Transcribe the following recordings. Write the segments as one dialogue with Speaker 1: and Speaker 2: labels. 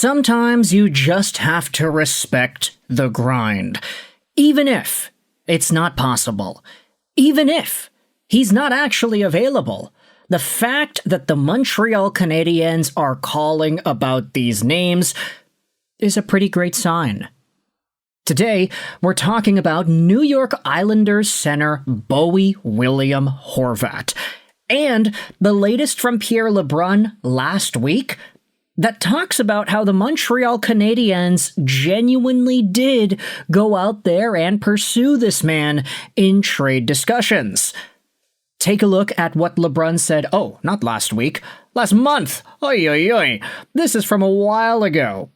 Speaker 1: Sometimes you just have to respect the grind, even if it's not possible, even if he's not actually available. The fact that the Montreal Canadiens are calling about these names is a pretty great sign. Today, we're talking about New York Islanders center Bo Horvat, and the latest from Pierre Lebrun last week that talks about how the Montreal Canadiens genuinely did go out there and pursue this man in trade discussions. Take a look at what Lebrun said, not last week, last month. Oy, oy, oy. This is from a while ago.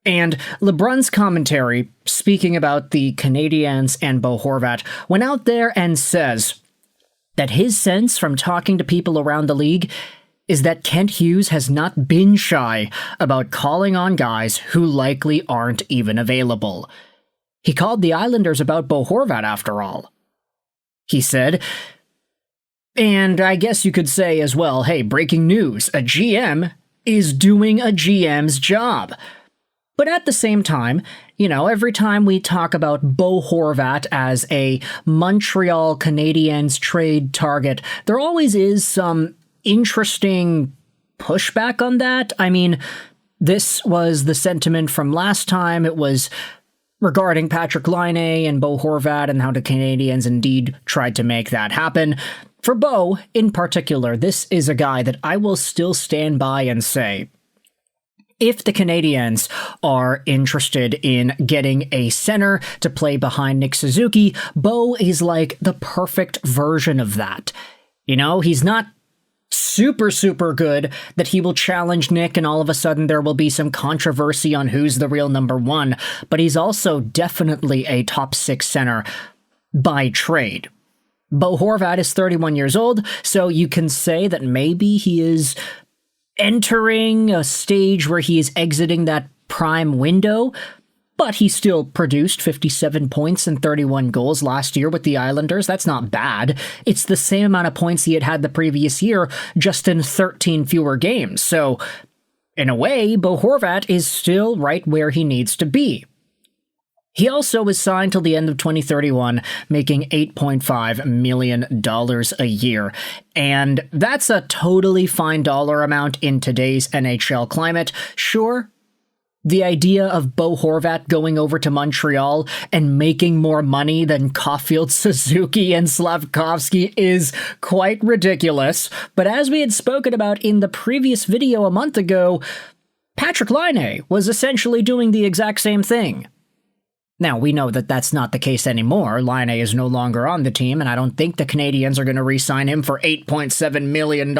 Speaker 1: And Lebrun's commentary, speaking about the Canadiens and Bo Horvat, went out there and says that his sense from talking to people around the league is that Kent Hughes has not been shy about calling on guys who likely aren't even available. He called the Islanders about Bo Horvat after all. He said, and I guess you could say as well, hey, breaking news, a GM is doing a GM's job. But at the same time, every time we talk about Bo Horvat as a Montreal Canadiens trade target, there always is some interesting pushback on that. I mean, this was the sentiment from last time. It was regarding Patrik Laine and Bo Horvat and how the Canadiens indeed tried to make that happen. For Bo, in particular, this is a guy that I will still stand by and say, if the Canadiens are interested in getting a center to play behind Nick Suzuki, Bo is like the perfect version of that. He's not super good that he will challenge Nick and all of a sudden there will be some controversy on who's the real number one, but he's also definitely a top six center by trade. Bo Horvat is 31 years old, so you can say that maybe he is entering a stage where he is exiting that prime window, but he still produced 57 points and 31 goals last year with the Islanders. That's not bad. It's the same amount of points he had the previous year, just in 13 fewer games. So, in a way, Bo Horvat is still right where he needs to be. He also is signed till the end of 2031, making $8.5 million a year. And that's a totally fine dollar amount in today's NHL climate. Sure, the idea of Bo Horvat going over to Montreal and making more money than Caulfield, Suzuki, and Slafkovsky is quite ridiculous. But as we had spoken about in the previous video a month ago, Patrik Laine was essentially doing the exact same thing. Now, we know that that's not the case anymore. Laine is no longer on the team, and I don't think the Canadiens are going to re-sign him for $8.7 million.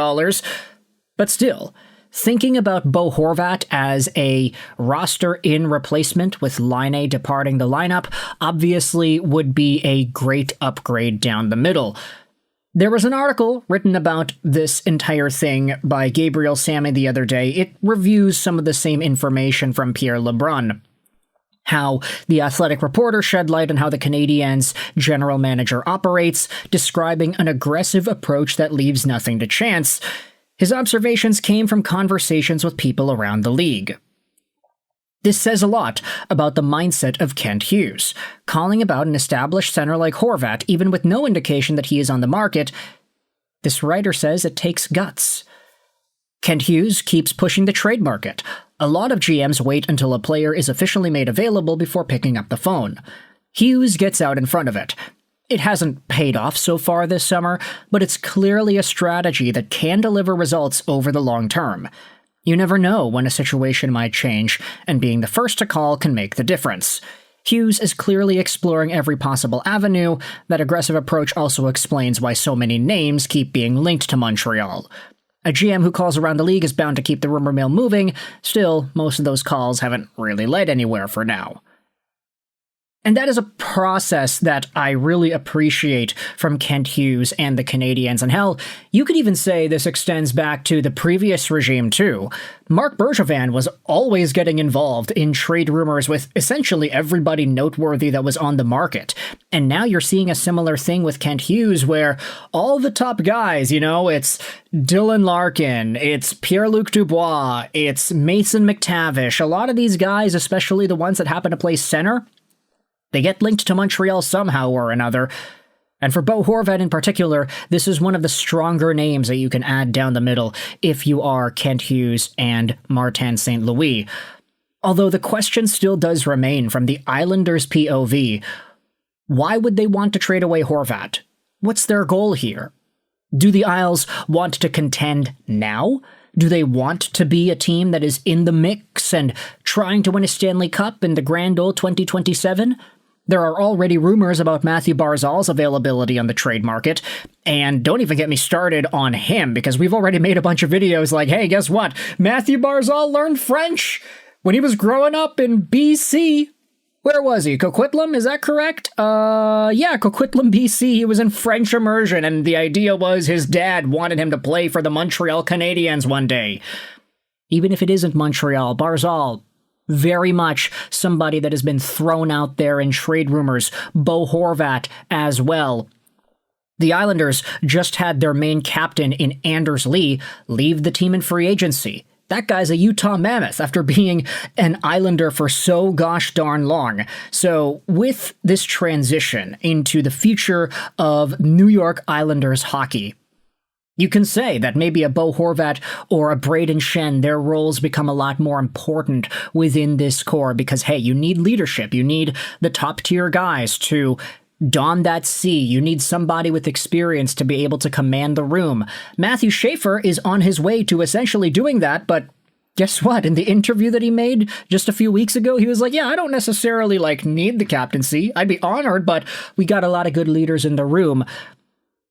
Speaker 1: But still, thinking about Bo Horvat as a roster-in replacement with Laine departing the lineup obviously would be a great upgrade down the middle. There was an article written about this entire thing by Gabriel Sammy the other day. It reviews some of the same information from Pierre Lebrun. How the Athletic reporter shed light on how the Canadiens' general manager operates, describing an aggressive approach that leaves nothing to chance. His observations came from conversations with people around the league. This says a lot about the mindset of Kent Hughes. Calling about an established center like Horvat, even with no indication that he is on the market, this writer says it takes guts. Kent Hughes keeps pushing the trade market. A lot of GMs wait until a player is officially made available before picking up the phone. Hughes gets out in front of it. It hasn't paid off so far this summer, but it's clearly a strategy that can deliver results over the long term. You never know when a situation might change, and being the first to call can make the difference. Hughes is clearly exploring every possible avenue. That aggressive approach also explains why so many names keep being linked to Montreal. A GM who calls around the league is bound to keep the rumor mill moving. Still, most of those calls haven't really led anywhere for now. And that is a process that I really appreciate from Kent Hughes and the Canadiens. And hell, you could even say this extends back to the previous regime too. Marc Bergevin was always getting involved in trade rumors with essentially everybody noteworthy that was on the market. And now you're seeing a similar thing with Kent Hughes where all the top guys, it's Dylan Larkin, it's Pierre-Luc Dubois, it's Mason McTavish. A lot of these guys, especially the ones that happen to play center, they get linked to Montreal somehow or another. And for Bo Horvat in particular, this is one of the stronger names that you can add down the middle if you are Kent Hughes and Martin St. Louis. Although the question still does remain from the Islanders' POV, why would they want to trade away Horvat? What's their goal here? Do the Isles want to contend now? Do they want to be a team that is in the mix and trying to win a Stanley Cup in the grand old 2027? There are already rumors about Matthew Barzal's availability on the trade market, and don't even get me started on him, because we've already made a bunch of videos like, hey, guess what? Matthew Barzal learned French when he was growing up in BC. Where was he? Coquitlam, is that correct? Yeah, Coquitlam, BC. He was in French immersion, and the idea was his dad wanted him to play for the Montreal Canadiens one day. Even if it isn't Montreal, Barzal, very much somebody that has been thrown out there in trade rumors. Bo Horvat as well. The Islanders just had their main captain in Anders Lee leave the team in free agency. That guy's a Utah Mammoth after being an Islander for so gosh darn long. So with this transition into the future of New York Islanders hockey, you can say that maybe a Bo Horvat or a Braden Shen, their roles become a lot more important within this core because, hey, you need leadership. You need the top-tier guys to don that C. You need somebody with experience to be able to command the room. Matthew Schaefer is on his way to essentially doing that, but guess what? In the interview that he made just a few weeks ago, he was like, yeah, I don't necessarily, need the captaincy. I'd be honored, but we got a lot of good leaders in the room,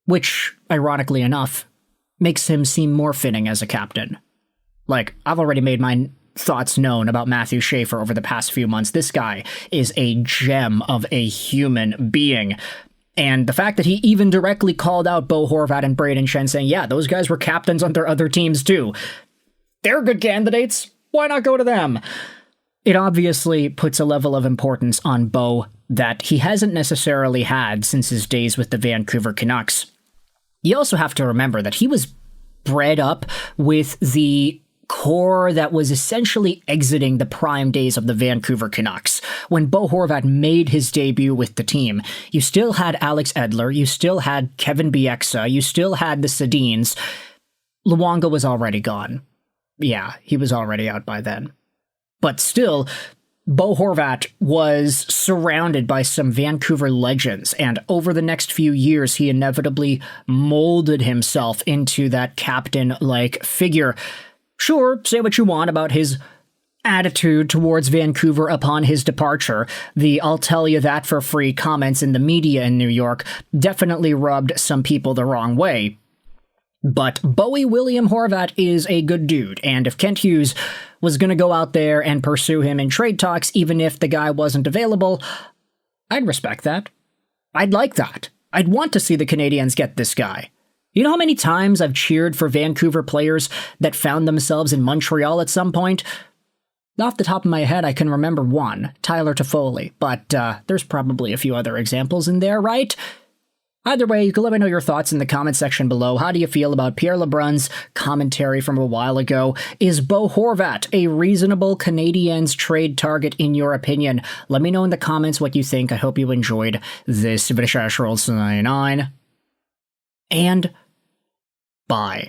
Speaker 1: which, ironically enough, makes him seem more fitting as a captain. I've already made my thoughts known about Matthew Schaefer over the past few months. This guy is a gem of a human being. And the fact that he even directly called out Bo Horvat and Braden Shen saying, yeah, those guys were captains on their other teams too. They're good candidates. Why not go to them? It obviously puts a level of importance on Bo that he hasn't necessarily had since his days with the Vancouver Canucks. You also have to remember that he was bred up with the core that was essentially exiting the prime days of the Vancouver Canucks. When Bo Horvat made his debut with the team, you still had Alex Edler, you still had Kevin Bieksa, you still had the Sedins. Luongo was already gone. Yeah, he was already out by then. But still, Bo Horvat was surrounded by some Vancouver legends, and over the next few years, he inevitably molded himself into that captain-like figure. Sure, say what you want about his attitude towards Vancouver upon his departure. The "I'll tell you that for free" comments in the media in New York definitely rubbed some people the wrong way. But Bowie William Horvat is a good dude, and if Kent Hughes was going to go out there and pursue him in trade talks, even if the guy wasn't available, I'd respect that. I'd like that. I'd want to see the Canadiens get this guy. You know how many times I've cheered for Vancouver players that found themselves in Montreal at some point? Off the top of my head, I can remember one, Tyler Toffoli, but there's probably a few other examples in there, right? Either way, you can let me know your thoughts in the comment section below. How do you feel about Pierre Lebrun'S commentary from a while ago? Is Bo Horvat a reasonable Canadiens trade target in your opinion? Let me know in the comments what you think. I hope you enjoyed this video. And bye.